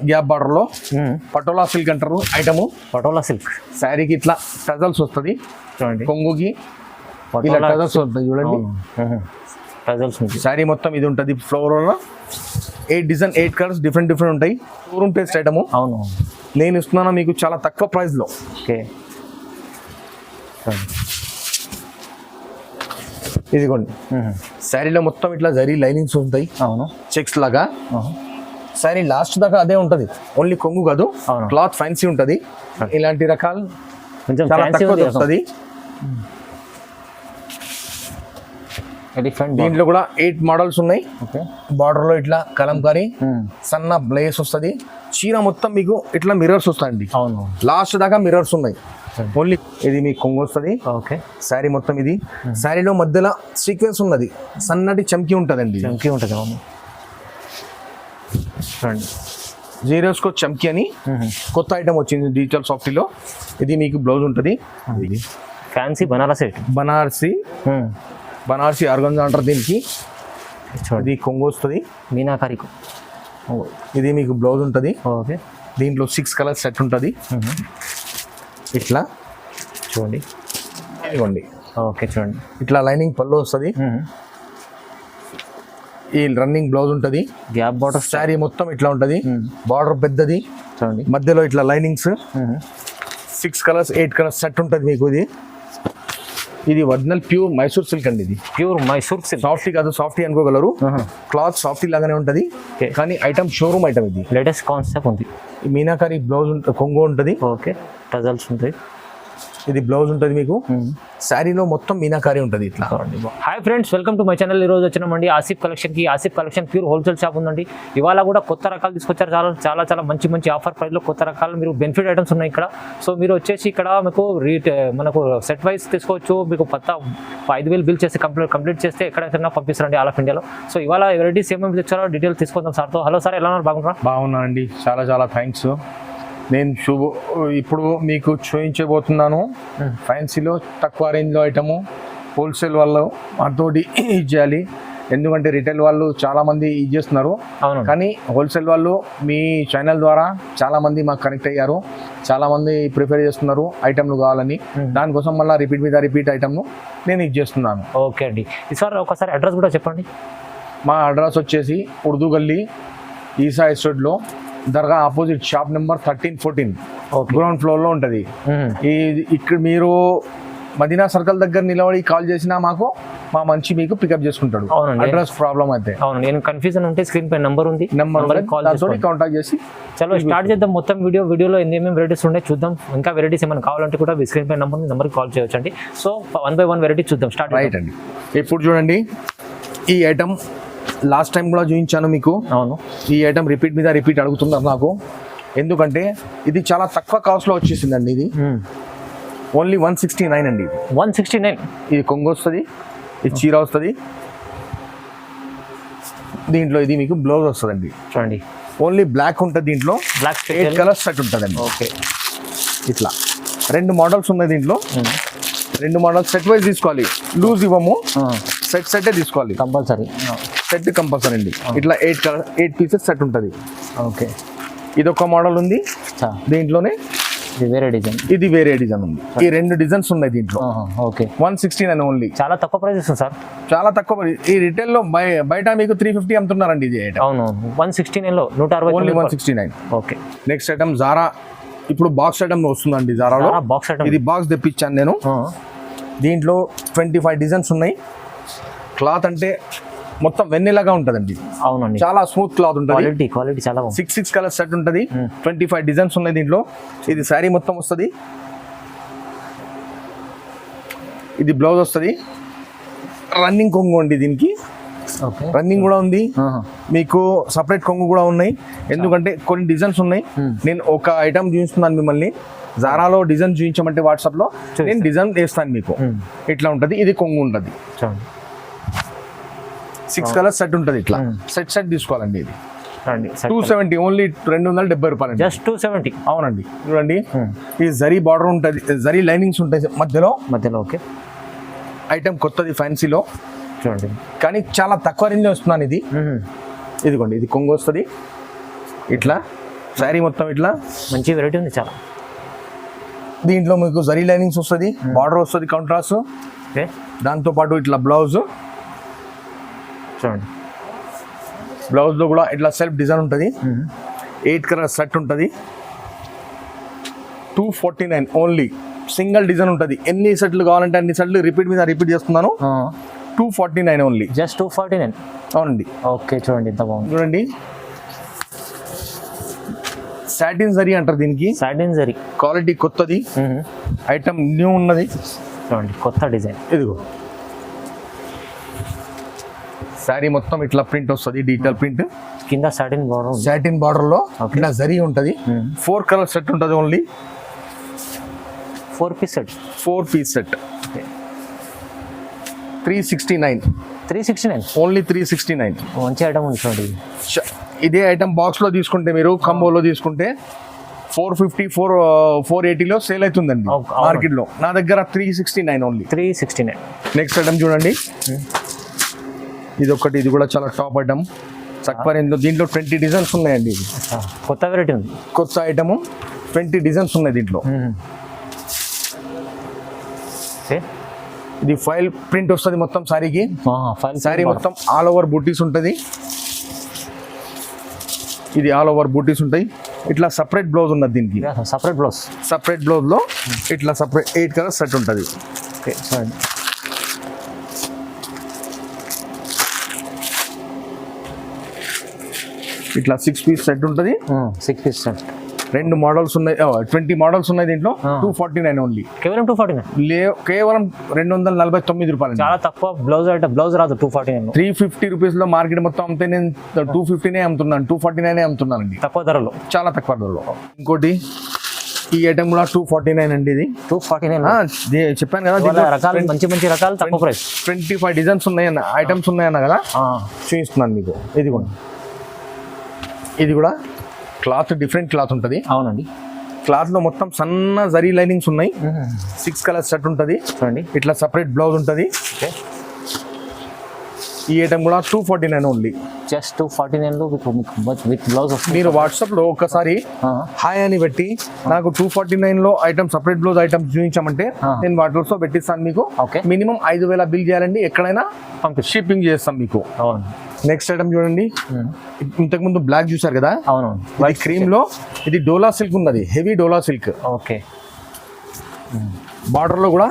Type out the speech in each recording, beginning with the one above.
Gap border లో patola silk అంటారు item. Patola silk శారీకి ఇట్లా టజల్స్ వస్తుంది చూడండి, కొంగుకి ఇలా టజల్స్ వస్తుంది చూడండి. టజల్స్ శారీ మొత్తం ఇది ఉంటుంది. ఫ్లోర్ 8 కలర్స్ డిఫరెంట్ ఉంటాయి. Showroom taste item. అవును, నేను ఇస్తున్నాను మీకు చాలా తక్కువ ప్రైస్ లో. ఓకే ఇదిగోండి, శారీలో మొత్తం ఇట్లా జరీ లైనింగ్స్ ఉంటాయి. అవును, చెక్స్ లాగా. శారీ లాస్ట్ దాకా అదే ఉంటది, ఓన్లీ కొంగు కాదు, క్లాత్ ఫ్యాన్సీ ఉంటది. ఇలాంటి రకాలు కొంచెం చాలా తక్కువ వస్తుంది. దీంట్లో కూడా 8 మోడల్స్ ఉన్నాయి. బార్డర్ లో ఇట్లా కలంకారీ సన్న బ్లేస్ వస్తుంది. చీర మొత్తం మీకు ఇట్లా మిర్రర్స్ వస్తాయండి. అవును, లాస్ట్ దాకా మిర్రర్స్ ఉన్నాయి. ఓన్లీ ఇది మీకు కొంగు వస్తుంది. ఓకే, శారీ మొత్తం ఇది. శారీలో మధ్యలో సీక్వెన్స్ ఉన్నది, సన్నటి చమ్కీ ఉంటదండి. చమ్కీ ఉంటుంది. అవును, చూడండి, జీరోస్కో చమ్కీ అని కొత్త ఐటమ్ వచ్చింది డిజిటల్ సాఫ్టీలో. ఇది మీకు బ్లౌజ్ ఉంటుంది. ఇది ఫ్యాన్సీ బనారసి బనారసి ఆర్గంజా అంటారు దీనికి. ఇది కొంగు వస్తుంది, మీనాకారి. ఇది మీకు బ్లౌజ్ ఉంటుంది. ఓకే, దీంట్లో 6 కలర్స్ సెట్ ఉంటుంది. ఇట్లా చూడండి, ఇదిగోండి. ఓకే, చూడండి, ఇట్లా లైనింగ్ పళ్ళు వస్తుంది. ఈ రన్నింగ్ బ్లౌజ్ ఉంటుంది. Gap border. శారీ మొత్తం ఇట్లా ఉంటుంది. బార్డర్ పెద్దది, చూడండి, మధ్యలో ఇట్లా లైనింగ్స్. 6 కలర్స్ 8 కలర్స్ సెట్ ఉంటుంది మీకు. ఇది ఒరిజినల్ ప్యూర్ మైసూర్ సిల్క్ అండి. ఇది ప్యూర్ మైసూర్ సిల్క్. సాఫ్టీ కాదు, సాఫ్టీ అనుకోగలరు. క్లాత్ సాఫ్టీ లాగానే ఉంటుంది, కానీ ఐటమ్ షోరూమ్ ఐటమ్. ఇది లేటెస్ట్ కాన్సెప్ట్ ఉంది. మీనాకారి బ్లౌజ్ కొంగు ఉంటుంది. ఓకే, టజల్స్ ఉంటాయి. ఇది బ్లౌజ్ ఉంటుంది మీకు. శారీలో మొత్తం మీనాకారి ఉంటుంది ఇట్లా. Hi friends, welcome to my channel. ఈరోజు వచ్చినామండి ఆసిఫ్ కలెక్షన్కి. Asif collection pure wholesale shop ఉందండి. ఇవాళ కూడా కొత్త రకాలు తీసుకొచ్చారు. చాలా మంచి ఆఫర్ ప్రైస్లో కొత్త రకాలు మీరు బెనిఫిట్ ఐటమ్స్ ఉన్నాయి ఇక్కడ. సో మీరు వచ్చేసి ఇక్కడ మీకు మనకు సెట్ వైజ్ తీసుకోవచ్చు. మీకు 5,000 బిల్ చేసి కంప్లీట్ చేస్తే ఎక్కడైనా పంపిస్తారండి ఆల్ ఆఫ్ ఇండియాలో. సో ఇవాళ వెరైటీస్ ఏమేమి తెచ్చారో డీటెయిల్స్ తీసుకుందాం సార్తో. హలో సార్, ఎలా ఉన్నారు? బాగున్నా అండి, చాలా థ్యాంక్స్. నేను ఇప్పుడు మీకు చూపించబోతున్నాను ఫ్యాన్సీలో తక్కువ రేంజ్లో ఐటము. హోల్సేల్ వాళ్ళు మాతోటి ఇచ్చేయాలి, ఎందుకంటే రిటైల్ వాళ్ళు చాలామంది ఇచ్చేస్తున్నారు. కానీ హోల్సేల్ వాళ్ళు మీ ఛానల్ ద్వారా చాలామంది మాకు కనెక్ట్ అయ్యారు. చాలామంది ప్రిఫర్ చేస్తున్నారు ఐటమ్లు కావాలని. దానికోసం మళ్ళీ రిపీట్ ఐటమ్ను నేను ఇచ్చేస్తున్నాను. ఓకే అండి, సార్ ఒకసారి అడ్రస్ కూడా చెప్పండి. మా అడ్రస్ వచ్చేసి ఉర్దూ గల్లీ, ఈసా ఎస్టేట్లో, దర్గా ఆపోజిట్, షాప్ నెంబర్ 13-14 గ్రౌండ్ ఫ్లోర్లో ఉంటుంది. ఇక్కడ మీరు మదీనా సర్కిల్ దగ్గర నిలబడి కాల్ చేసినా మాకు మా మంచి మీకు పికప్ చేసుకుంటాడు. అడ్రస్ ప్రాబ్లం అయితే. అవును, నేను కన్ఫ్యూజన్ ఉంటే స్క్రీన్ పై నెంబర్ ఉంది, కాంటాక్ట్ చేసి చలో స్టార్ట్ చేద్దాం. మొత్తం వీడియోలో ఏమేమి వెరైటీస్ ఉన్నాయి చూద్దాం. ఇంకా వెరైటీస్ ఏమైనా కావాలంటే కూడా స్క్రీన్ పై నెంబర్కి కాల్ చేయొచ్చు అండి. సో 1 by 1 వెరైటీ చూద్దాం. స్టార్ట్ రైట్ అండి. ఇప్పుడు చూడండి, ఈ ఐటమ్ లాస్ట్ టైం కూడా చూపించాను మీకు. అవును, ఈ ఐటమ్ రిపీట్ అడుగుతున్నారు నాకు, ఎందుకంటే ఇది చాలా తక్కువ కాస్ట్లో వచ్చేసిందండి. ఇది ఓన్లీ 169 అండి. 169. ఇది కొంగు వస్తుంది, ఇది చీర వస్తుంది. దీంట్లో ఇది మీకు బ్లౌజ్ వస్తుందండి. చూడండి, ఓన్లీ బ్లాక్ ఉంటుంది. దీంట్లో బ్లాక్ 8 కలర్స్ సెట్ ఉంటుందండి. ఓకే, ఇట్లా 2 మోడల్స్ ఉన్నాయి దీంట్లో. 2 మోడల్స్ సెట్ వైజ్ తీసుకోవాలి, లూజ్ ఇవ్వము. సెట్ తీసుకోవాలి కంపల్సరీ. సెట్ కంపల్సరీ అండి. ఇట్లా 8 పీసెస్ సెట్ ఉంటుంది. ఓకే, ఇది ఒక మోడల్ ఉంది. దీంట్లోనే ఇది వేరే డిజైన్ ఉంది. ఈ 2 డిజైన్స్ ఉన్నాయి దీంట్లో. Okay, 169 only. చాలా తక్కువ ప్రైస్ ఇస్తుంది సార్, చాలా తక్కువ. ఈ రిటైల్ లో బయట మీకు 350 అమ్ముతున్నారండి. ఇది అవును, 169లో 160 only 169. Okay, next item Zara. ఇప్పుడు బాక్స్ ఐటమ్ వస్తుందండి జారాలో. Box item. ఇది బాక్స్ తెప్పించాను నేను. దీంట్లో 25 డిజైన్స్ ఉన్నాయి. క్లాత్ అంటే మొత్తం వెన్నెలాగా ఉంటుందండి. అవునండి, చాలా స్మూత్ క్లాత్ ఉంటుంది. క్వాలిటీ చాలా 6 కలర్స్ సెట్ ఉంటుంది. 25 డిజైన్స్ ఉన్నాయి దీంట్లో. ఇది శారీ మొత్తం వస్తుంది. ఇది బ్లౌజ్ వస్తుంది. రన్నింగ్ కొంగు అండి దీనికి. రన్నింగ్ కూడా ఉంది. మీకు సపరేట్ కొంగు కూడా ఉన్నాయి, ఎందుకంటే కొన్ని డిజైన్స్ ఉన్నాయి. నేను ఒక ఐటమ్ చూపిస్తున్నాను మిమ్మల్ని. జారాలో డిజైన్ చూపించమంటే వాట్సాప్లో నేను డిజైన్ వేస్తాను మీకు. ఇట్లా ఉంటుంది. ఇది కొంగు ఉంటుంది. 6 కలర్స్ సెట్ ఉంటుంది. ఇట్లా సెట్ తీసుకోవాలండి. ఇది 270 ఓన్లీ, 270 రూపాయలు. జస్ట్ 270. అవునండి, చూడండి. ఈ జరీ బార్డర్ ఉంటుంది, జరీ లైనింగ్స్ ఉంటాయి మధ్యలో. ఓకే, ఐటమ్ కొత్తది ఫ్యాన్సీలో చూడండి, కానీ చాలా తక్కువ రేంజ్ వస్తున్నాను. ఇది ఇదిగోండి, ఇది కొంగు వస్తుంది. ఇట్లా శారీ మొత్తం ఇట్లా మంచి వెరైటీ ఉంది చాలా. దీంట్లో మీకు జరీ లైనింగ్స్ వస్తుంది, బార్డర్ వస్తుంది కాంట్రాస్ట్. ఓకే, దాంతోపాటు ఇట్లా బ్లౌజ్ చూడండి. బ్లౌజ్లో కూడా ఇట్లా సెల్ఫ్ డిజైన్ ఉంటుంది. 8 కలర్ సెట్ ఉంటుంది. 249 ఓన్లీ. సింగిల్ డిజైన్ ఉంటుంది. ఎన్ని సెట్లు కావాలంటే అన్ని సెట్లు రిపీట్ మీద రిపీట్ చేస్తున్నాను. 249 ఓన్లీ. జస్ట్ 249. అవునండి. ఓకే, చూడండి ఎంత బాగుంది. చూడండి, సాటిన్ జరీ అంటారు దీనికి. సాటిన్ జరీ క్వాలిటీ కొత్తది, ఐటమ్ న్యూ ఉన్నది. చూడండి, కొత్త డిజైన్. ఇదిగో శారీ మొత్తం ఇట్లా ప్రింట్ వస్తుంది, డీటెయిల్ ప్రింట్. కింద సాటిన్ బార్డర్, సాటిన్ బార్డర్ లో ఇట్లా జరీ ఉంటుంది. 4 కలర్ సెట్ ఉంటుంది only. 4 piece set. 4 piece set. 369. 369 only 369. మంచి ఐటమ్ ఉంది చూడండి. ఇదే ఐటమ్ బాక్స్ లో తీసుకుంటే, మీరు కంబోలో తీసుకుంటే 450 480లో సేల్ అవుతుందండి మార్కెట్ లో. నా దగ్గర 369 ఓన్లీ. 369. నెక్స్ట్ ఐటమ్ చూడండి, ఇది ఒకటి. ఇది కూడా చాలా టాప్ ఐటమ్. తక్కువ రేంజ్లో. దీంట్లో 20 డిజైన్స్ ఉన్నాయండి. ఇది కొత్త వెరైటీ ఉంది, కొత్త ఐటమ్. 20 డిజైన్స్ ఉన్నాయి దీంట్లో. ఇది ఫైల్ ప్రింట్ వస్తుంది మొత్తం సారీకి. సారీ మొత్తం ఆల్ ఓవర్ బూటీస్ ఉంటుంది. ఇది ఆల్ ఓవర్ బూటీస్ ఉంటాయి. ఇట్లా సపరేట్ బ్లౌజ్ ఉన్నది దీనికి. Separate blouse. సపరేట్ బ్లౌజ్ లో ఇట్లా సపరేట్ 8 కలర్ సెట్ ఉంటుంది. ఓకే, చూడండి. ఇట్లా 6 పీస్ సెట్ ఉంటుంది. 6 పీస్ సెట్. 2 మోడల్స్ ఉన్నాయి. 20 మోడల్స్ ఉన్నాయి దీంట్లో. 249 ఓన్లీ. కేవలం 249. కేవలం 249 రూపాయలు. చాలా తక్కువ. బ్లౌజ్ అంటే బ్లౌజ్ రాదు 249. 350 రూపీస్ లో మార్కెట్ మొత్తం అమ్మితే నేను 250 అమ్ముతున్నాను. 249 అమ్ముతున్నానండి. తక్కువ ధరలో, చాలా తక్కువ ధరలో. ఇంకోటి ఈ ఐటమ్ కూడా 249 అండి. ఇది 249. చెప్పాను కదా, రకాలు మంచి మంచి రకాలు, తక్కువ ప్రైస్. 25 డిజైన్స్ ఉన్నాయన్న, ఐటమ్స్ ఉన్నాయన్న కదా, చూపిస్తున్నాను మీకు. ఇది కూడా, ఇది కూడా క్లాత్ డిఫరెంట్ క్లాత్ ఉంటుంది. అవునండి. క్లాత్ లో మొత్తం సన్న జరీ లైనింగ్స్ ఉన్నాయి. 6 కలర్ సెట్ ఉంటుంది. చూడండి, ఇట్లా సపరేట్ బ్లౌజ్ ఉంటుంది. ఈ ఐటమ్ కూడా 249 ఓన్లీ. జస్ట్ 249 లో విత్ బ్లౌజ్ వస్తుంది. మీరు వాట్సాప్ లో ఒకసారి హాయ్ అని పెట్టి నాకు 249 లో ఐటమ్ సపరేట్ బ్లౌజ్ ఐటమ్ చూపించామంటే నేను వాట్సాప్ లో పెట్టిస్తాను మీకు. మినిమం 5,000 బిల్ చేయాలండి. ఎక్కడైనా షిప్పింగ్ చేస్తాం మీకు. నెక్స్ట్ ఐటమ్ చూడండి, ఇంతకు ముందు బ్లాక్ చూసారు కదా. అవును. వైట్ క్రీమ్ లో ఇది డోలా సిల్క్ ఉన్నది, హెవీ డోలా సిల్క్. ఓకే. బార్డర్ లో కూడా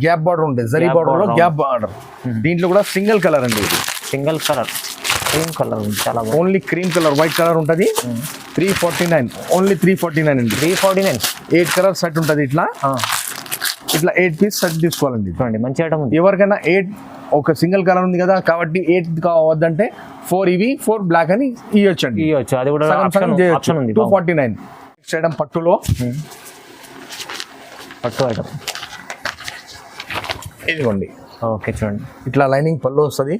గ్యాప్ బార్డర్ ఉంటుంది, జరీ బార్డర్ లో గ్యాప్ బార్డర్. దీంట్లో కూడా సింగిల్ కలర్ అండి. ఇది సింగిల్ కలర్, క్రీమ్ కలర్. చాలా only cream colour, white colour ఉంటుంది. 349 ఓన్లీ. 349 అండి. 349. 8 కలర్ సెట్ ఉంటుంది. ఇట్లా 8 పీస్ సెట్ తీసుకోవాలండి. చూడండి, మంచి ఐటమ్ ఉంది. ఎవరికైనా 8 ఒక సింగిల్ కలర్ ఉంది కదా కాబట్టి 8 కావద్దంటే 4 ఇవి 4 బ్లాక్ అని ఇవ్వచ్చండి. అది కూడా ఆప్షన్ ఉంది. 249. నెక్స్ట్ ఐటమ్ పట్టులో, పట్టు ఐటమ్. ఇదిగోండి. ఓకే, చూడండి. ఇట్లా లైనింగ్ పళ్ళు వస్తుంది.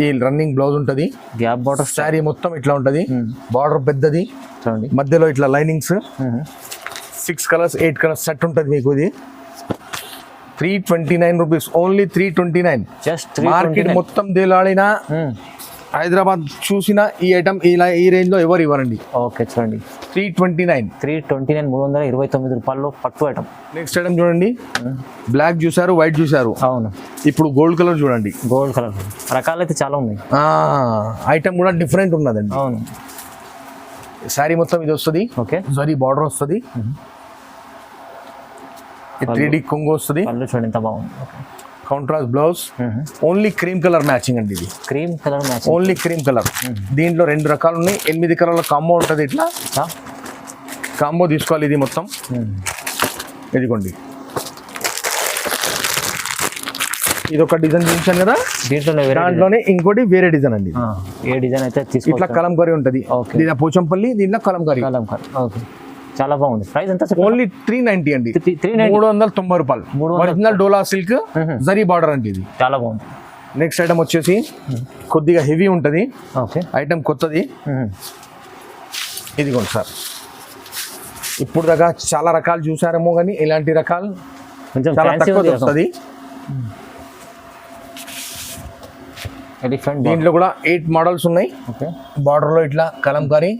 ఈ రన్నింగ్ బ్లౌజ్ ఉంటుంది. Gap border. శారీ మొత్తం ఇట్లా ఉంటుంది. బార్డర్ పెద్దది. చూడండి, మధ్యలో ఇట్లా లైనింగ్స్. 6 కలర్స్ 8 కలర్స్ సెట్ ఉంటుంది మీకు. ఇది 329 రూపీస్ ఓన్లీ. 329. జస్ట్ మార్కెట్ మొత్తం దేలాడినా, హైదరాబాద్ చూసిన ఈ ఐటమ్ ఈ రేంజ్ లో ఎవరు ఇవ్వరండి. ఓకే, చూడండి. 329. 329 రూపాయల్లో పట్టు ఐటమ్. నెక్స్ట్ ఐటమ్ చూడండి, బ్లాక్ చూసారు, వైట్ చూసారు. అవును. ఇప్పుడు గోల్డ్ కలర్ చూడండి. గోల్డ్ కలర్ రకాలు అయితే చాలా ఉన్నాయి. ఐటమ్ కూడా డిఫరెంట్ ఉన్నదండి. అవును. శారీ మొత్తం ఇది వస్తుంది. ఓకే. జరీ బార్డర్ వస్తుంది. 3D కొంగు వస్తుంది. చూడండి ఎంత బాగుంది. Contrast blouse. Only cream colour matching అండి. ఇది cream colour matching. Only cream colour. దీంట్లో 2 రకాలు ఉన్నాయి. 8 కలర్ల కాంబో ఉంటుంది. ఇట్లా కాంబో తీసుకోవాలి. ఇది మొత్తం ఇదిగోండి. ఇది ఒక డిజైన్ చూపించాను కదా, దాంట్లోనే ఇంకోటి వేరే డిజైన్ అండి. ఏ డిజైన్ అయితే ఇట్లా కలంకారీ ఉంటుంది. దీని పోచంపల్లి, దీంట్లో కలంకారీ. ఓకే, చాలా బాగుంది. ప్రైస్ ఎంత? ఓన్లీ 390 అండి. 390 రూపాయలు. ఒరిజినల్ డోలా సిల్క్ జరీ బార్డర్ అండి. ఇది చాలా బాగుంది. నెక్స్ట్ ఐటమ్ వచ్చేసి కొద్దిగా హెవీ ఉంటుంది. ఓకే. ఐటమ్ కొత్తది. ఇదిగోండి సార్, ఇప్పుడు దాకా చాలా రకాలు చూసారేమో కానీ ఇలాంటి రకాలు చాలా తక్కువ వస్తుంది. ఎలిఫెంట్ దీంట్లో కూడా 8 మోడల్స్ ఉన్నాయి. ఓకే. బార్డర్ లో ఇట్లా కలంకారీ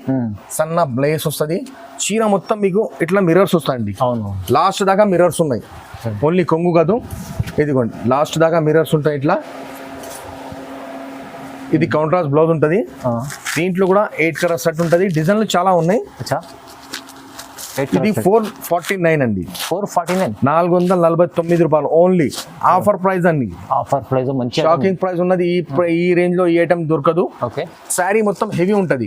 సన్న బ్లేస్ వస్తుంది. చీర మొత్తం మీకు ఇట్లా మిర్రర్స్ వస్తాయండి. అవును. లాస్ట్ దాకా మిర్రర్స్ ఉన్నాయి. ఓన్లీ కొంగు కాదు, ఇదిగోండి లాస్ట్ దాకా మిర్రర్స్ ఉంటాయి ఇట్లా. ఇది కాంట్రాస్ట్ బ్లౌజ్ ఉంటుంది. దీంట్లో కూడా 8 కలర్ సెట్ ఉంటుంది. డిజైన్లు చాలా ఉన్నాయి. ఇది 449 అండి. 449, 449 రూపాయలు ఓన్లీ. ఆఫర్ ప్రైస్ అండి. ఆఫర్ ప్రైస్ మంచి షాకింగ్ ప్రైస్ ఉన్నది. ఈ రేంజ్ లో ఈ ఐటమ్ దొరకదు. ఓకే. శారీ మొత్తం హెవీ ఉంటుంది.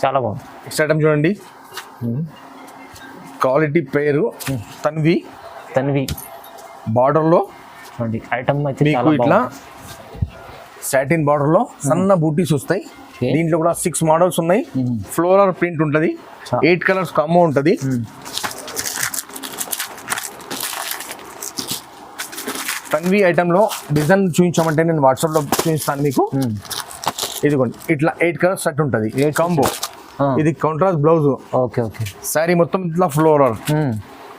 చాలా బాగుంది. నెక్స్ట్ ఐటమ్ చూడండి. క్వాలిటీ పేరు తన్వి. బార్డర్ లో చూడండి ఐటమ్ అయితే మీకు ఇట్లా సాటిన్ బార్డర్ లో సన్న బూటీస్ వస్తాయి. దీంట్లో కూడా 6 మోడల్స్ ఉన్నాయి. ఫ్లోరల్ ప్రింట్ ఉంటుంది. 8 కలర్స్ కాంబో ఉంటుంది. తన్వి ఐటమ్ లో డిజైన్ చూపించామంటే నేను వాట్సాప్ లో చూపిస్తాను మీకు. ఇదిగోండి ఇట్లా 8 కలర్స్ సెట్ ఉంటుంది కాంబో. ఇది contrast blouse. Okay okay. Sorry మొత్తం ఇట్లా ఫ్లోరల్.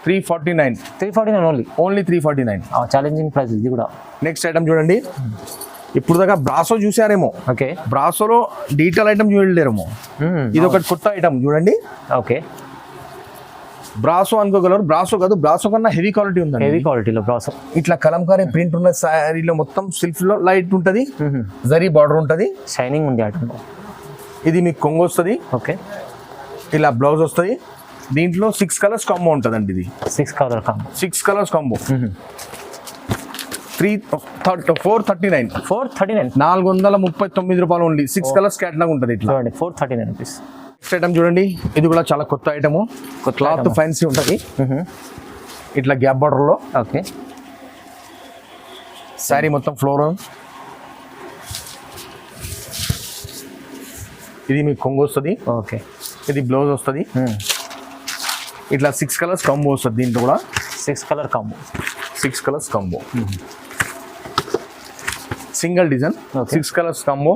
349 ఓన్లీ 349. ఛాలెంజింగ్ ప్రైస్ ఇది కూడా. నెక్స్ట్ ఐటమ్ చూడండి. ఇప్పుడు దాకా బ్రాసో చూసారేమో. ఓకే. బ్రాసోలో డీటెయిల్ ఐటమ్ చూడలేరేమో. ఇది ఒకటి కొత్త ఐటమ్ చూడండి. ఓకే. బ్రాసో అనుకోగలరు. బ్రాసో కాదు, బ్రాసో కన్నా హెవీ క్వాలిటీ ఉంది. హెవీ క్వాలిటీలో బ్రాసో. ఇట్లా కలంకారీ ప్రింట్ ఉన్న శారీలో మొత్తం సిల్క్ లో లైట్ ఉంటుంది. జరీ బార్డర్ ఉంటుంది. షైనింగ్ ఉంది ఐటమ్. ఇది మీకు కొంగు వస్తుంది. ఓకే. ఇలా బ్లౌజ్ వస్తుంది. దీంట్లో 6 కలర్స్ కాంబో ఉంటుంది అండి. ఇది 6 కలర్ కాంబో. 6 colours combo. 439 439 రూపాయలు ఓన్లీ. 6 కలర్స్ క్యాటలాగ్ ఉంటుంది ఇట్లా. 439 రూపీస్. నెక్స్ట్ ఐటమ్ చూడండి. ఇది కూడా చాలా కొత్త ఐటమ్. క్లాత్ ఫ్యాన్సీ ఉంటుంది. ఇట్లా గ్యాప్ బార్డర్ లో. ఓకే. శారీ మొత్తం ఫ్లోరల్. ఇది మీకు కొంగు వస్తుంది. ఓకే. ఇది బ్లౌజ్ వస్తుంది. ఇట్లా 6 కలర్స్ కాంబో వస్తుంది. దీంట్లో కూడా 6 colour combo. 6 colours combo. Single design 6 colours combo.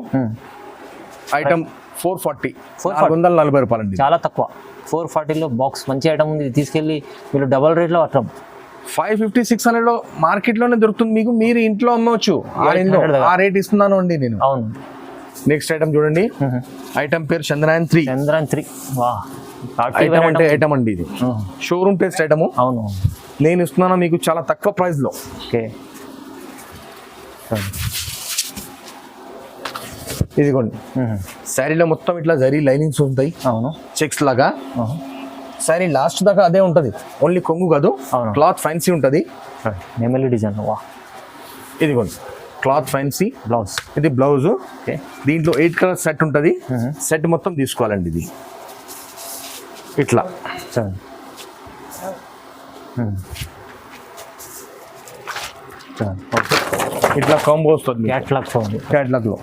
Item 440 రూపాయలు అండి. చాలా తక్కువ. 440లో బాక్స్ మంచి ఐటమ్ ఉంది. తీసుకెళ్ళి మీరు డబల్ రేట్లో అట్లా 550 600 మార్కెట్లోనే దొరుకుతుంది మీకు. మీరు ఇంట్లో అమ్మవచ్చు. ఆ రేట్ ఇస్తున్నాను అండి నేను. అవును. నెక్స్ట్ ఐటమ్ చూడండి. ఐటమ్ పేరు చంద్రయాన్ 3. వా. ఐటమ్ అంటే ఐటమ్ అండి. ఇది షోరూమ్ టెస్ట్ ఐటమ్. అవును. నేను ఇస్తున్నాను మీకు చాలా తక్కువ ప్రైస్ లో. ఓకే. ఇదిగోండి. శారీలో మొత్తం ఇట్లా జరీ లైనింగ్స్ ఉంటాయి. అవును. చెక్స్ లాగా. శారీ లాస్ట్ దాకా అదే ఉంటుంది. ఓన్లీ కొంగు కాదు, క్లాత్ ఫ్యాన్సీ ఉంటుంది. నెమలి డిజైన్. వా. ఇదిగోండి క్లాత్ ఫ్యాన్సీ బ్లౌజ్. ఇది బ్లౌజ్. ఓకే. దీంట్లో 8 కలర్ సెట్ ఉంటుంది. సెట్ మొత్తం తీసుకోవాలండి. ఇది ఇట్లా ఇట్లా కాంబో వస్తుంది. క్యాట్లాగ్ లో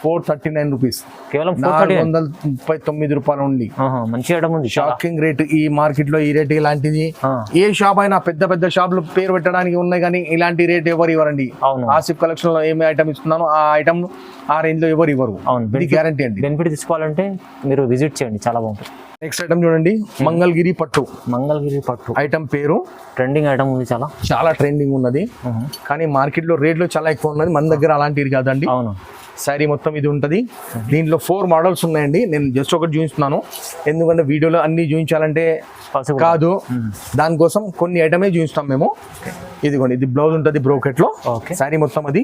439 రూపీస్. కేవలం 439 రూపాయలు ఓన్లీ. మంచి ఐటమ్ ఉంది. Shocking rate. ఈ మార్కెట్ లో ఈ రేట్ ఇలాంటిది ఏ షాప్ అయినా పెద్ద పెద్ద షాపులు పేరు పెట్టడానికి ఉన్నాయి, కానీ ఇలాంటి రేట్ ఎవరు ఇవ్వరండి. ఆసిఫ్ కలెక్షన్ లో ఏమి ఐటమ్ ఇస్తున్నానో ఆ ఐటమ్ ఆ రేంజ్ లో ఎవరు ఇవ్వరు. ఇది గ్యారంటీ అండి. బెనిఫిట్ తీసుకోవాలంటే మీరు విజిట్ చేయండి. చాలా బాగుంటుంది. నెక్స్ట్ ఐటమ్ చూడండి. మంగళగిరి పట్టు. ఐటమ్ పేరు ట్రెండింగ్ ఐటమ్ ఉంది. చాలా ట్రెండింగ్ ఉన్నది. కానీ మార్కెట్ లో రేట్లు చాలా ఎక్కువ ఉన్నది. మన దగ్గర అలాంటివి కాదండి. అవును. శారీ మొత్తం ఇది ఉంటుంది. దీంట్లో 4 మోడల్స్ ఉన్నాయండి. నేను జస్ట్ ఒకటి చూపిస్తున్నాను, ఎందుకంటే వీడియోలో అన్ని చూపించాలంటే కాదు. దానికోసం కొన్ని ఐటమే చూపిస్తాం మేము. ఇదిగోండి ఇది బ్లౌజ్ ఉంటుంది బ్రోకెట్ లో. శారీ మొత్తం అది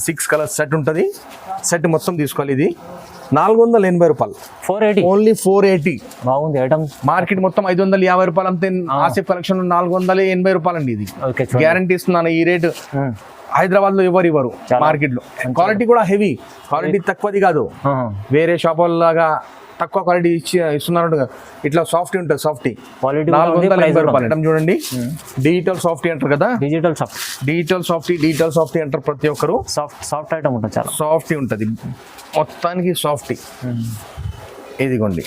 6 కలర్ సెట్ ఉంటుంది. సెట్ మొత్తం తీసుకోవాలి. ఇది 480 రూపాయలు. 480 ఓన్లీ 480. బాగుంది ఐటమ్. మార్కెట్ మొత్తం 550 రూపాయలు అంతే. ఆసిఫ్ కలెక్షన్ 480 రూపాయలు అండి. ఇది గ్యారంటీ ఇస్తున్నాను. ఈ రేటు హైదరాబాద్ లో ఎవరు ఇవ్వరు. మార్కెట్ లో క్వాలిటీ కూడా హెవీ క్వాలిటీ, తక్కువది కాదు. వేరే షాప్ లాగా తక్కువ క్వాలిటీ ఇస్తున్నారు. ఇట్లా సాఫ్టీ ఉంటుంది. సాఫ్టీ 480 రూపాయలు. చూడండి డిజిటల్ సాఫ్టీ అంటారు కదా. డిజిటల్ సాఫ్టీ అంటారు ప్రతి ఒక్కరు. సాఫ్ట్ ఐటమ్ ఉంటుంది. చాలా సాఫ్టీ ఉంటుంది. మొత్తానికి సాఫ్టీ. ఇదిగోండి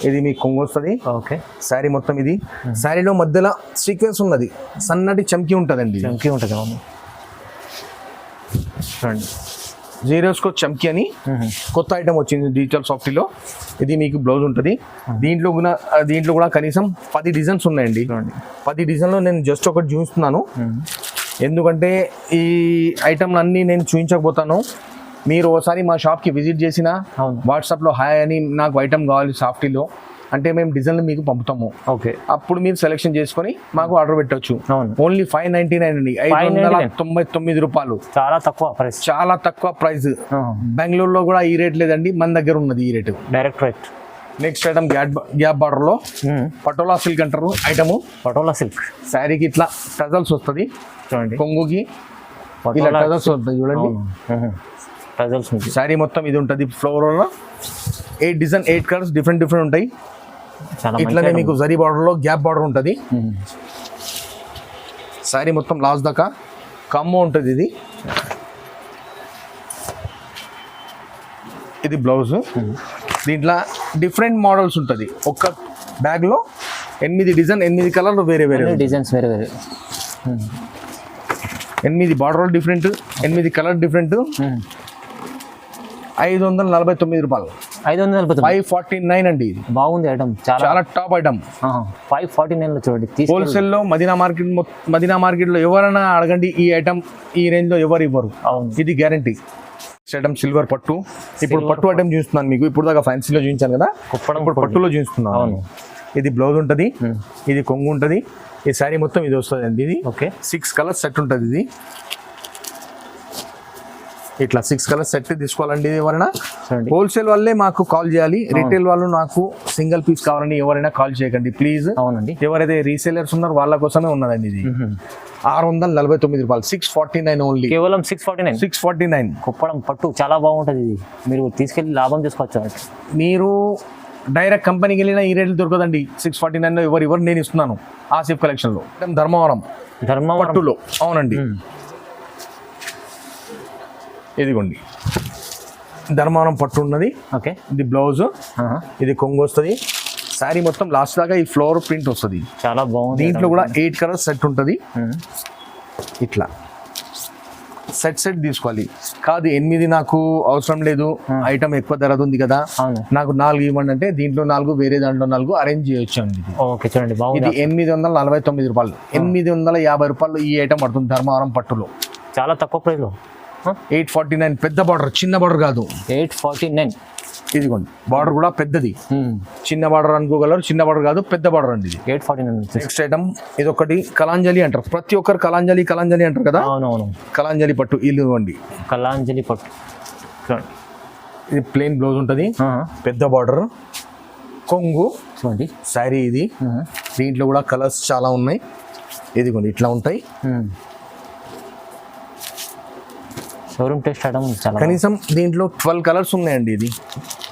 ఇది మీకు కొంగు వస్తుంది. ఓకే. శారీ మొత్తం ఇది. శారీలో మధ్యలో సీక్వెన్స్ ఉన్నది. సన్నటి చమ్కీ ఉంటుందండి. జీరోస్కో చమ్కీ అని కొత్త ఐటమ్ వచ్చింది డిజిటల్ సాఫ్టీలో. ఇది మీకు బ్లౌజ్ ఉంటుంది. దీంట్లో కూడా కనీసం 10 డిజైన్స్ ఉన్నాయండి. 10 డిజైన్లో నేను జస్ట్ ఒకటి చూపిస్తున్నాను. ఎందుకంటే ఈ ఐటమ్లు అన్నీ నేను చూపించకపోతాను. మీరు ఒకసారి మా షాప్కి విజిట్ చేసిన అవును. వాట్సాప్లో హాయ్ అని నాకు ఐటమ్ కావాలి సాఫ్టీలో అంటే మేము డిజైన్లు మీకు పంపుతాము. ఓకే, అప్పుడు మీరు సెలెక్షన్ చేసుకొని మాకు ఆర్డర్ పెట్టవచ్చు. అవును. ఓన్లీ 599 అండి, 599 రూపాయలు. చాలా తక్కువ ప్రైస్, చాలా తక్కువ ప్రైస్. బెంగళూరులో కూడా ఈ రేట్ లేదండి, మన దగ్గర ఉన్నది ఈ rate, direct rate. Next item gap బార్డర్లో పటోలా సిల్క్ అంటారు ఐటము. పటోలా సిల్క్ శారీకి ఇట్లా టజల్స్ వస్తుంది, చూడండి. కొంగుకి ఇలా టజల్స్ వస్తుంది చూడండి. టజల్స్ ఉంది. శారీ మొత్తం ఇది ఉంటుంది. ఫ్లోర్లో 8 డిజైన్ 8 కలర్స్ డిఫరెంట్ ఉంటాయి. ఇట్లానే మీకు జరీ బార్డర్లో గ్యాప్ బార్డర్ ఉంటుంది. శారీ మొత్తం లాస్ట్ దాకా కమ్ము ఉంటుంది. ఇది బ్లౌజ్. దీంట్లో డిఫరెంట్ మోడల్స్ ఉంటుంది. ఒక్క బ్యాగ్లో 8 డిజైన్ 8 కలర్లు వేరే డిజైన్స్ వేరే 8 బార్డర్ డిఫరెంట్, 8 కలర్ డిఫరెంట్. 549 రూపాయలు. 549 అండి. ఇది బాగుంది ఐటమ్, చాలా టాప్ ఐటమ్. 549 చూడండి. హోల్సేల్లో మదీనా మార్కెట్లో ఎవరైనా అడగండి, ఈ ఐటమ్ ఈ రేంజ్ లో ఎవరు ఇవ్వరు. ఇది గ్యారంటీ. ఐటమ్ సిల్వర్ పట్టు. ఇప్పుడు పట్టు ఐటమ్ చూస్తున్నాను మీకు. ఇప్పుడు దాకా ఫ్యాన్సీలో చూపించాను కదా, ఇప్పుడు పట్టులో చూస్తున్నాను. ఇది బ్లౌజ్ ఉంటుంది, ఇది కొంగు ఉంటుంది. ఈ శారీ మొత్తం ఇది వస్తుంది అండి. ఇది 6 కలర్స్ సెట్ ఉంటుంది. ఇది ఇట్లా 6 కలర్స్ సెట్ తీసుకోవాలండి. ఎవరైనా హోల్సేల్ వాళ్ళే మాకు కాల్ చేయాలి. రిటైల్ వాళ్ళు నాకు సింగిల్ పీస్ కావాలని ఎవరైనా కాల్ చేయకండి ప్లీజ్. అవునండి. ఎవరైతే రీసేలర్స్ ఉన్నారో వాళ్ళ కోసమే ఉన్నదండి. ఇది 649 రూపాయలు. 649 ఓన్లీ, కేవలం 649. కుప్పడం పట్టు చాలా బాగుంటుంది. ఇది మీరు తీసుకెళ్ళి లాభం చేసుకోవచ్చు. మీరు డైరెక్ట్ కంపెనీకి వెళ్ళినా ఈ రేట్లు దొరకదండి. 649 ఎవరు నేను ఇస్తున్నాను ఆసిఫ్ కలెక్షన్ లో. ధర్మవరం పట్టులో. అవునండి, ఇదిగోండి ధర్మవరం పట్టు ఉన్నది. ఓకే, ఇది బ్లౌజ్, ఇది కొంగు వస్తుంది. శారీ మొత్తం లాస్ట్ దాకా ఈ ఫ్లోర్ ప్రింట్ వస్తుంది. చాలా బాగుంది. దీంట్లో కూడా 8 కలర్స్ సెట్ ఉంటుంది. ఇట్లా సెట్ తీసుకోవాలి. కాదు 8 నాకు అవసరం లేదు, ఐటమ్ ఎక్కువ ధరది ఉంది కదా, నాకు 4 ఇవ్వండి అంటే దీంట్లో 4 వేరే దాంట్లో 4 అరేంజ్ చేయొచ్చు అండి. ఓకే, చూడండి బాగుంది. ఇది 849 రూపాయలు. 850 రూపాయలు ఈ ఐటమ్ పడుతుంది ధర్మవరం పట్టులో. చాలా తక్కువ ప్రైస్ లో. 849. పెద్ద బార్డర్, చిన్న బార్డర్ కాదు. 849. ఇదిగోండి బార్డర్ కూడా పెద్దది. చిన్న బార్డర్ అనుకోగలరు, చిన్న బార్డర్ కాదు, పెద్ద బార్డర్ అండి. 849. నెక్స్ట్ ఐటమ్ ఇది ఒకటి కలాంజలి అంటారు. ప్రతి ఒక్కరు కలాంజలి అంటారు కదా. అవునవును, కలాంజలి పట్టు. ఇల్లుండి కలాంజలి పట్టు. ఇది ప్లెయిన్ బ్లౌజ్ ఉంటుంది, పెద్ద బార్డర్, కొంగు చూడండి. శారీ ఇది. దీంట్లో కూడా కలర్స్ చాలా ఉన్నాయి. ఇదిగోండి ఇట్లా ఉంటాయి. షోరూమ్ టెస్ట్ ఐటమ్ చాలా. కనీసం దీంట్లో 12 కలర్స్ ఉన్నాయండి. ఇది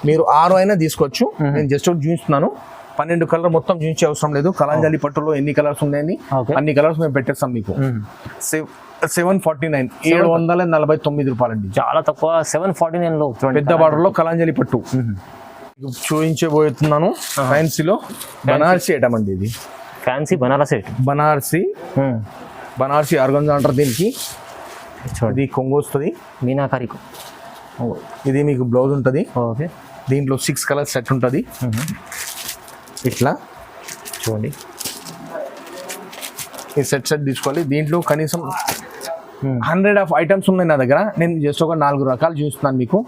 మీరు 6 అయినా తీసుకోవచ్చు. నేను జస్ట్ ఒకటి చూపిస్తున్నాను. 12 కలర్ మొత్తం చూపించే అవసరం లేదు. కలాంజలి పట్టులో ఎన్ని కలర్స్ ఉన్నాయని అన్ని కలర్స్ మేము పెట్టేస్తాం మీకు. 749, 749 రూపాయలు అండి. చాలా తక్కువ. 749 లో పెద్ద బార్డర్ లో కలాంజలి పట్టు చూపించబోతున్నాను. ఫ్యాన్సీలో బనారసి ఐటమ్ అండి. ఇది ఫ్యాన్సీ బనారసి ఆర్గంజా అంటారు దీనికి. ఇది కొంగు వస్తుంది, మీనాకారి. ఇది మీకు బ్లౌజ్ ఉంటుంది. ఓకే, దీంట్లో 6 కలర్స్ సెట్ ఉంటుంది. ఇట్లా చూడండి. ఈ సెట్ తీసుకోవాలి. దీంట్లో కనీసం 100 ఆఫ్ ఐటమ్స్ ఉన్నాయి నా దగ్గర. నేను జస్ట్ ఒక 4 రకాలు చూస్తున్నాను మీకు.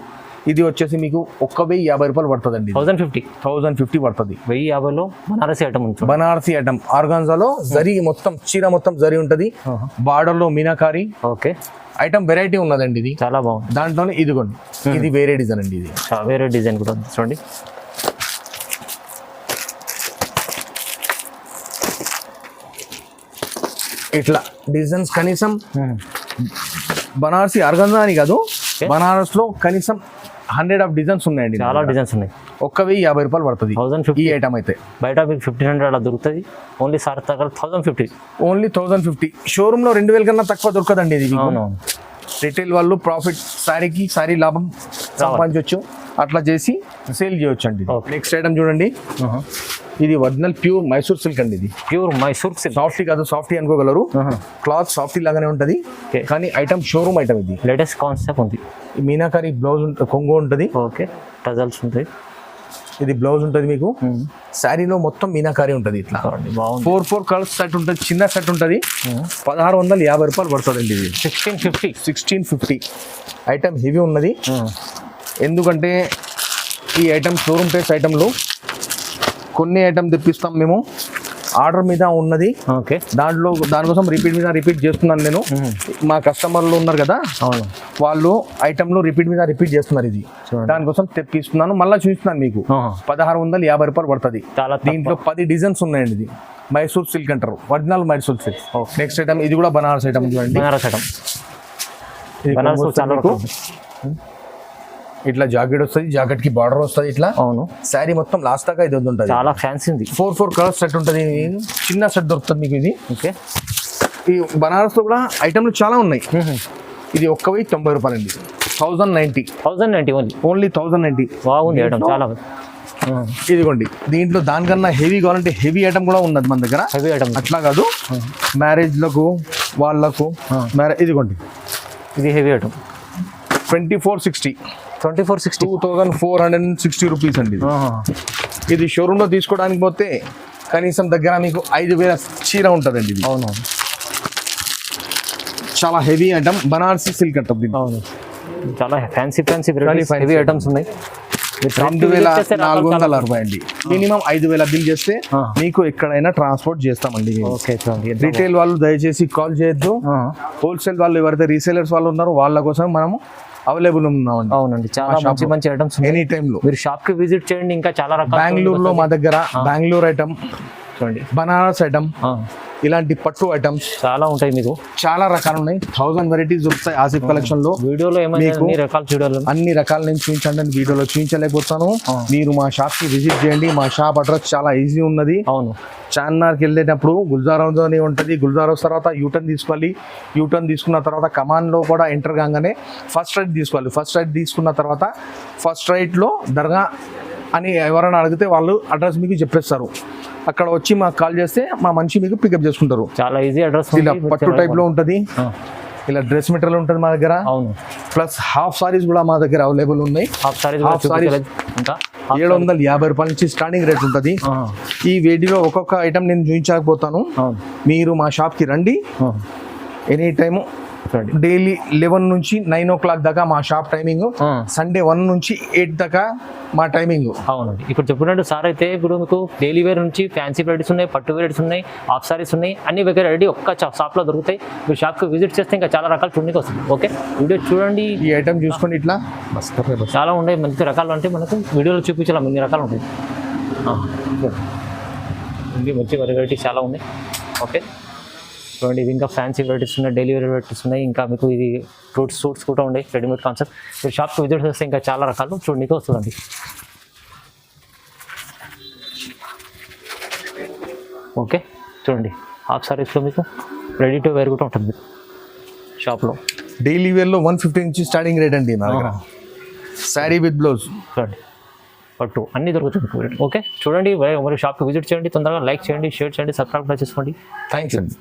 ఇది వచ్చేసి మీకు 1050 రూపాయలు పడుతుందండి. 1050 పడుతుంది. 1050లో బనారసి ఐటమ్ ఆర్గాన్జాలో జరీ మొత్తం చీర మొత్తం జరీ ఉంటుంది. బార్డర్ లో మీనాకారి. ఓకే, ఐటమ్ వెరైటీ ఉన్నదండి. ఇది చాలా బాగుంది. దాంట్లోనే ఇదిగోండి, ఇది వేరే డిజైన్ అండి. ఇది వేరే డిజైన్ కూడా చూడండి. ఇట్లా డిజైన్స్ కనీసం బనారసి ఆర్గాన్జా అని కాదు, బనారస్ లో కనీసం 100 ఆఫ్ డిజైన్స్ ఉన్నాయండి. చాలా డిజైన్స్ ఉన్నాయి. 1050 రూపాయలు పడుతుంది 1050 ఈ ఐటమ్ అయితే. బయట మీకు 1500 అలా దొరుకుతుంది. ఓన్లీ సార్ దగ్గర 1050. ఓన్లీ 1050. షోరూమ్ లో 2000 కన్నా తక్కువ దొరకదండి ఇది. రిటైల్ వాళ్ళు ప్రాఫిట్, శారీ లాభం సంపాదించవచ్చు. అట్లా చేసి సేల్ చేయొచ్చు అండి. నెక్స్ట్ ఐటమ్ చూడండి. ఇది ఒరిజినల్ ప్యూర్ మైసూర్ సిల్క్ అండి. ఇది ప్యూర్ మైసూర్ సిల్క్. సాఫ్టీ కాదు, సాఫ్టీ అనుకోగలరు. క్లాత్ సాఫ్టీ లాగానే ఉంటుంది, కానీ ఐటమ్ షోరూమ్ ఐటమ్. ఇది లేటెస్ట్ కాన్సెప్ట్ ఉంది. మీనాకారి బ్లౌజ్ కొంగు ఉంటుంది. ఓకే, టజల్స్ ఉంటాయి. ఇది బ్లౌజ్ ఉంటుంది మీకు. శారీలో మొత్తం మీనాకారి ఉంటుంది ఇట్లా. బాగుంది. 4 కలర్స్ సెట్ ఉంటుంది, చిన్న సెట్ ఉంటుంది. 1650 రూపాయలు పడుతుందండి ఇది. 1650 ఐటమ్ హెవీ ఉన్నది. ఎందుకంటే ఈ ఐటమ్ షోరూమ్ ప్రైస్ ఐటమ్లు కొన్ని ఐటమ్ తెప్పిస్తాం మేము, ఆర్డర్ మీద ఉన్నది. ఓకే, దానికోసం రిపీట్ చేస్తున్నాను నేను. మా కస్టమర్లు ఉన్నారు కదా, అవును, వాళ్ళు ఐటమ్లు రిపీట్ చేస్తున్నారు. ఇది దానికోసం తెప్పిస్తున్నాను, మళ్ళీ చూపిస్తున్నాను మీకు. 1650 రూపాయలు పడుతుంది. దీంట్లో 10 డిజైన్స్ ఉన్నాయండి. ఇది మైసూర్ సిల్క్ అంటారు, original Mysore silk. Next item ఇది కూడా బనారస్ ఐటమ్ చూడండి. ఇట్లా జాకెట్ వస్తుంది, జాకెట్ కి బార్డర్ వస్తుంది ఇట్లా. అవును, శారీ మొత్తం లాస్ట్ దాకా ఇది ఉంటుంది. చాలా ఫ్యాన్సీ ఉంది. 4 కలర్స్ సెట్ ఉంటుంది. చిన్న సెట్ దొరుకుతుంది మీకు ఇది. ఓకే, ఈ బనారస్ లో కూడా ఐటమ్లు చాలా ఉన్నాయి. ఇది 1,090 రూపాయలు అండి. 1090 ఓన్లీ 1090. బాగుంది ఐటమ్ చాలా. ఇదిగోండి, దీంట్లో దానికన్నా హెవీ కావాలంటే హెవీ ఐటమ్ కూడా ఉన్నది మన దగ్గర. హెవీ ఐటమ్ అట్లా కాదు, మ్యారేజ్లకు వాళ్ళకు ఇదిగోండి, ఇది హెవీ ఐటమ్. 2460 2460 రూపీస్ అండి. ఇది షోరూమ్ లో తీసుకోవడానికి పోతే కనీసం దగ్గర మీకు 5000 చీర ఉంటుందండి. ఇది అవును, చాలా హెవీ ఐటమ్, బనారసి సిల్క్ అంటాం. అవును, చాలా ఫ్యాన్సీ హెవీ ఐటమ్స్ ఉన్నాయి. 2400 రూపాయలు అండి. మినిమం 5000 బిల్ చేస్తే మీకు ఎక్కడైనా ట్రాన్స్పోర్ట్ చేస్తామండి. రీటైల్ వాళ్ళు దయచేసి కాల్ చేయొద్దు. హోల్సేల్ వాళ్ళు ఎవరైతే రీసేలర్స్ వాళ్ళు ఉన్నారో వాళ్ళ కోసం మనము అవైలబుల్ ఉన్నామండి. అవునండి, చాలా మంచి ఐటమ్స్ ఎనీ టైమ్ లో మీరు షాప్ కి విజిట్ చేయండి. ఇంకా చాలా రకాల బెంగళూరులో మా దగ్గర బెంగళూరు ఐటమ్ చూడండి, బనారస్ ఐటమ్, ఇలాంటి పట్టు ఐటమ్స్ చాలా ఉంటాయి. మీకు చాలా రకాలు ఉన్నాయి. 1000 వెరైటీస్ దొరుకుతాయి ఆసిఫ్ కలెక్షన్ లో. వీడియోలో అన్ని రకాల నేను చూపించండి, వీడియోలో చూపించలేకపోతాను. మీరు మా షాప్ కి విజిట్ చేయండి. మా షాప్ అడ్రస్ చాలా ఈజీ ఉన్నది. అవును, చార్మినార్కి వెళ్ళేటప్పుడు గుల్జారోస్ అని ఉంటుంది. గుల్జారోస్ తర్వాత యూటర్న్ తీసుకోవాలి. యూటర్న్ తీసుకున్న తర్వాత కమాన్లో కూడా ఎంటర్ కాగానే ఫస్ట్ రైట్ తీసుకోవాలి. ఫస్ట్ రైట్ తీసుకున్న తర్వాత ఫస్ట్ రైట్లో దర్గా అని ఎవరైనా అడిగితే వాళ్ళు అడ్రస్ మీకు చెప్పేస్తారు. అక్కడ వచ్చి మాకు కాల్ చేస్తే మా మనిషి మీకు పికప్ చేసుకుంటారు. చాలా ఈజీ అడ్రస్. ఇలా పట్టు టైప్ లో ఉంటుంది. ఇలా డ్రెస్ మెటీరియల్ ఉంటుంది మా దగ్గర. అవును, ప్లస్ హాఫ్ సారీస్ కూడా మా దగ్గర అవైలబుల్ ఉన్నాయి. హాఫ్ సారీస్ 750 రూపాయల నుంచి స్టార్టింగ్ రేట్ ఉంటుంది. ఈ వేడిలో ఒక్కొక్క ఐటమ్ నేను చూపించకపోతాను. మీరు మా షాప్ కి రండి. ఎనీ టైము డైలీ 11 నుంచి 9 o'clock దాకా మా షాప్ టైమింగ్. సండే 1 నుంచి 8 దాకా మా టైమింగ్. అవునండి, ఇప్పుడు చెప్పినట్టు సార్ అయితే ఇప్పుడు మీకు డైలీ వేర్ నుంచి ఫ్యాన్సీ వెరైటీస్ ఉన్నాయి, పట్టు వెరైటీస్ ఉన్నాయి, హాఫ్ సారీస్ ఉన్నాయి, అన్ని వెరైటీ ఒక్క షాప్లో దొరుకుతాయి. మీరు షాప్కి విజిట్ చేస్తే ఇంకా చాలా రకాలు చూడడానికి వస్తుంది. ఓకే, వీడియో చూడండి, ఈ ఐటమ్ చూసుకోండి. ఇట్లా చాలా ఉన్నాయి మంచి రకాలు. అంటే మనకు వీడియోలో చూపించాలి అన్ని రకాలు ఉంటాయి. మంచి వెరైటీస్ చాలా ఉన్నాయి. ఓకే చూడండి, ఇది ఇంకా ఫ్యాన్సీ వెరైటీస్ ఉన్నాయి, డైలీ వేర్ వెరైటీస్ ఉన్నాయి. ఇంకా మీకు ఇది సూట్స్ కూడా ఉన్నాయి, రెడీమేడ్ కాన్సెప్ట్. మీరు షాప్కి విజిట్ చేస్తే ఇంకా చాలా రకాలు చూడడానికి వస్తుందండి. ఓకే చూడండి, హాఫ్ సారీస్లో మీకు రెడీ టు వేర్ కూడా ఉంటుంది షాప్లో. డైలీ వేర్లో 150 నుంచి స్టార్టింగ్ రేట్ అండి మా దగ్గర. శారీ విత్ బ్లౌజ్ చూడండి, పట్టు అన్నీ దొరుకుతుంది. ఓకే చూడండి, మరి షాప్కి విజిట్ చేయండి, తొందరగా లైక్ చేయండి, షేర్ చేయండి, సబ్స్క్రైబ్ చేసుకోండి. థ్యాంక్స్ అండి.